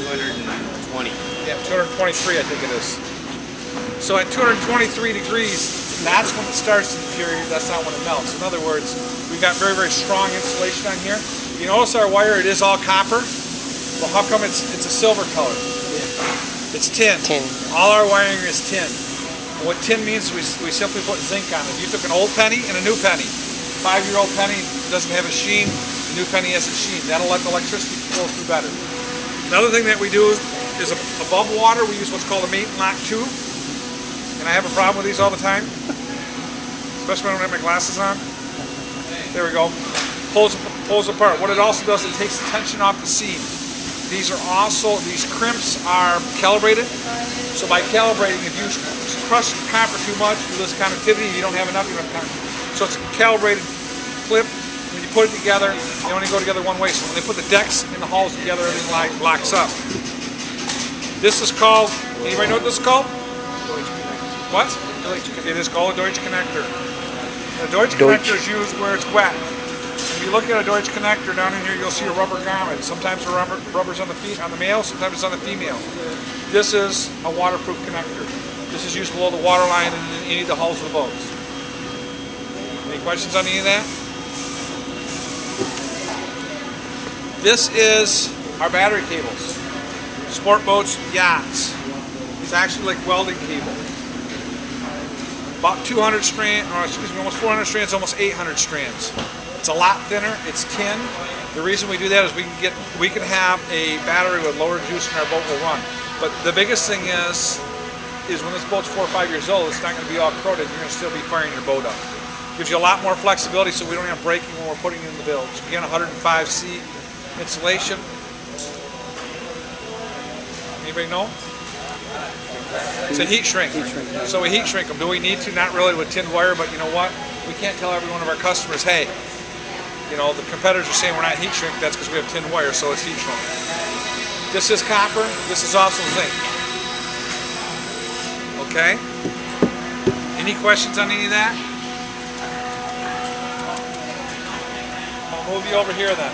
220. Yeah, 223 I think it is. So at 223 degrees, that's when it starts to deteriorate. That's not when it melts. In other words, we've got very, very strong insulation on here. You notice our wire, it is all copper. Well, how come it's a silver color? Yeah. It's tin. Tin. All our wiring is tin. And what tin means is we simply put zinc on it. You took an old penny and a new penny. 5-year-old penny doesn't have a sheen. The new penny has a sheen. That'll let the electricity flow through better. Another thing that we do is above water, we use what's called a mate and lock tube. And I have a problem with these all the time. Especially when I don't have my glasses on. There we go. Pulls apart. What it also does, it takes the tension off the seam. These crimps are calibrated. So by calibrating, if you crush copper too much, you lose conductivity. If you don't have enough, you don't have conductivity. So it's a calibrated clip. When you put it together, they only go together one way. So when they put the decks and the hulls together, everything locks up. This is called, anybody know what this is called? What? It is called a Deutsch connector. A Deutsch connector is used where it's wet. If you look at a Deutsch connector down in here, you'll see a rubber garment. Sometimes the rubber's on the male, sometimes it's on the female. This is a waterproof connector. This is used below the water line and in any of the hulls of the boats. Any questions on any of that? This is our battery cables. Sport boats, yachts. It's actually like welding cable. About 200 strands, or excuse me, almost 400 strands, almost 800 strands. It's a lot thinner. It's tin. The reason we do that is we can have a battery with lower juice and our boat will run. But the biggest thing is when this boat's 4 or 5 years old, it's not going to be all corroded. You're going to still be firing your boat up. Gives you a lot more flexibility, so we don't have braking when we're putting it in the bilge. Again, 105C insulation. Anybody know? It's a heat shrink. So we heat shrink them. Do we need to? Not really with tin wire, but you know what? We can't tell every one of our customers, hey, you know, the competitors are saying we're not heat shrink. That's because we have tin wire, so it's heat shrunk. This is copper. This is also zinc. Okay? Any questions on any of that? I'll move you over here then.